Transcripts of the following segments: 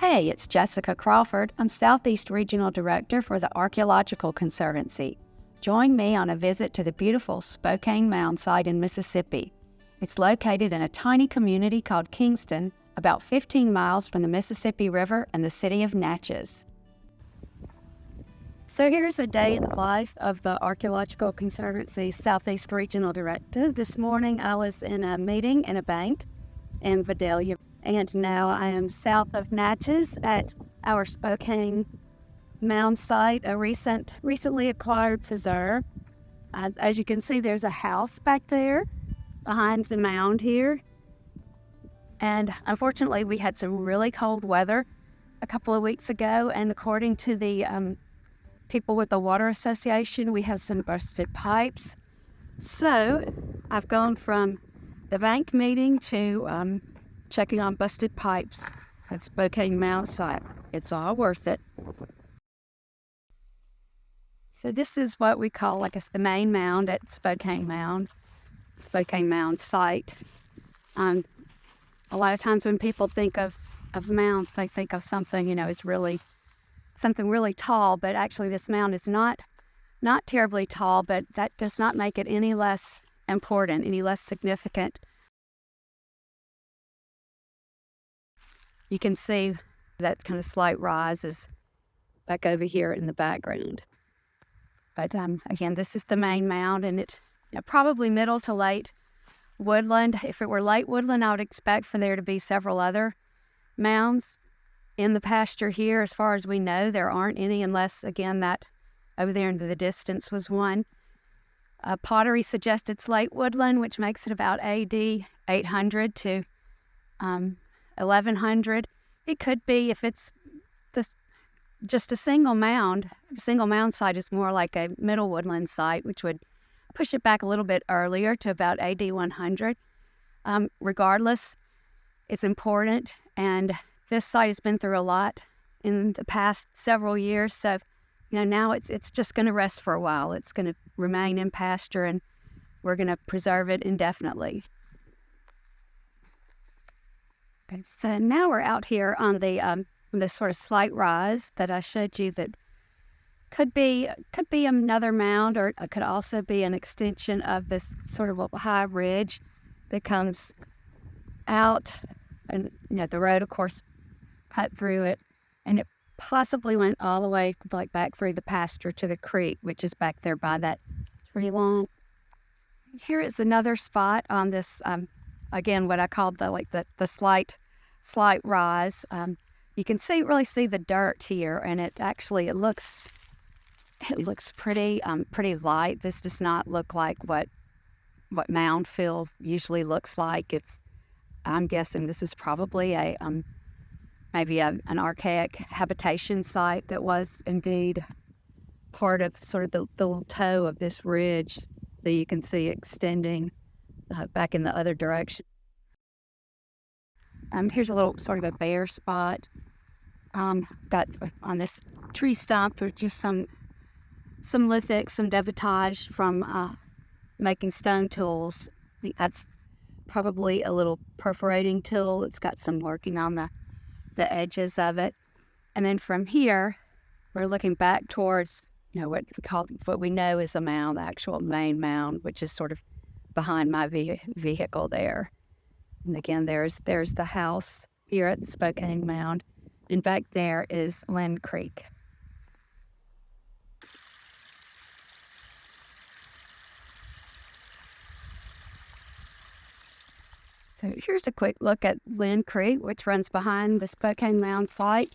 Hey, it's Jessica Crawford. I'm Southeast Regional Director for the Archaeological Conservancy. Join me on a visit to the beautiful Spokane Mound site in Mississippi. It's located in a tiny community called Kingston, about 15 miles from the Mississippi River and the city of Natchez. So here's a day in the life of the Archaeological Conservancy Southeast Regional Director. This morning I was in a meeting in a bank in Vidalia, and now I am south of Natchez at our Spokane Mound site, a recently acquired preserve. As you can see, there's a house back there behind the mound here. And unfortunately, we had some really cold weather a couple of weeks ago, and according to the people with the Water Association, we have some busted pipes. So I've gone from the bank meeting to checking on busted pipes at Spokane Mound site. It's all worth it. So this is what we call the main mound at Spokane Mound site. A lot of times when people think of mounds, they think of something, is really something really tall, but actually this mound is not terribly tall, but that does not make it any less important, any less significant. You can see that kind of slight rise is back over here in the background. But again, this is the main mound, and it probably middle to late woodland. If it were late woodland, I would expect for there to be several other mounds in the pasture here. As far as we know, there aren't any, unless, again, that over there into the distance was one. Pottery suggests it's late woodland, which makes it about AD 800 to 1100. It could be, if it's just a single mound site is more like a middle woodland site, which would push it back a little bit earlier to about AD 100. Regardless, it's important, and this site has been through a lot in the past several years, so now it's just going to rest for a while. It's going to remain in pasture, and we're going to preserve it indefinitely. Okay, so now we're out here on this sort of slight rise that I showed you that could be another mound, or it could also be an extension of this sort of a high ridge that comes out, and the road, of course, cut through it, and it possibly went all the way back through the pasture to the creek, which is back there by that tree line. Here is another spot on this, again, what I called the slight rise. You can really see the dirt here, and it looks pretty light. This does not look like what mound fill usually looks like. I'm guessing this is probably maybe an archaic habitation site that was indeed part of sort of the little toe of this ridge that you can see extending back in the other direction. Here's a little sort of a bare spot. Got on this tree stump, there's just some lithic, some debitage from making stone tools. I think that's probably a little perforating tool. It's got some working on the edges of it. And then from here, we're looking back towards what we know is a mound, the actual main mound, which is sort of behind my vehicle there. And again, there's the house here at the Spokane Mound, and back there is Lynn Creek. So here's a quick look at Lynn Creek, which runs behind the Spokane Mound site.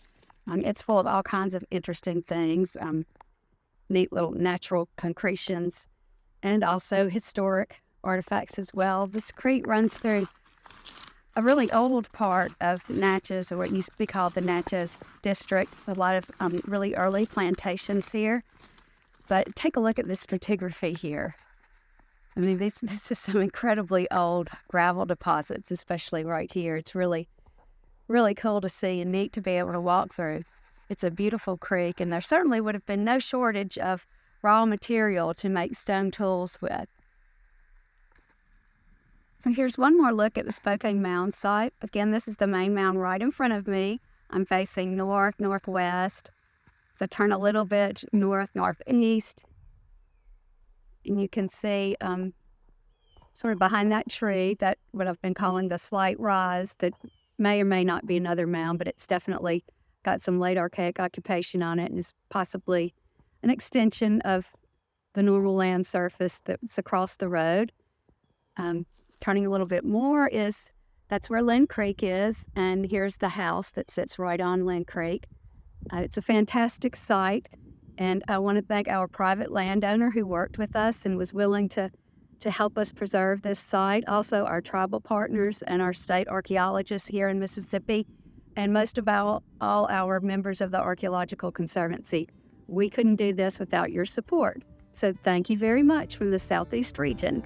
It's full of all kinds of interesting things, neat little natural concretions, and also historic artifacts as well. This creek runs through a really old part of Natchez, or what used to be called the Natchez District. A lot of really early plantations here. But take a look at this stratigraphy here. I mean, this is some incredibly old gravel deposits, especially right here. It's really, really cool to see and neat to be able to walk through. It's a beautiful creek, and there certainly would have been no shortage of raw material to make stone tools with. So here's one more look at the Spokane Mound site. Again, this is the main mound right in front of me. I'm facing north, northwest. So turn a little bit north, northeast. And you can see sort of behind that tree, that what I've been calling the slight rise, that may or may not be another mound, but it's definitely got some late archaic occupation on it and is possibly an extension of the normal land surface that's across the road. Turning a little bit more that's where Lynn Creek is, and here's the house that sits right on Lynn Creek. It's a fantastic site, and I want to thank our private landowner who worked with us and was willing to help us preserve this site. Also, our tribal partners and our state archaeologists here in Mississippi, and most of all our members of the Archaeological Conservancy. We couldn't do this without your support. So thank you very much from the Southeast region.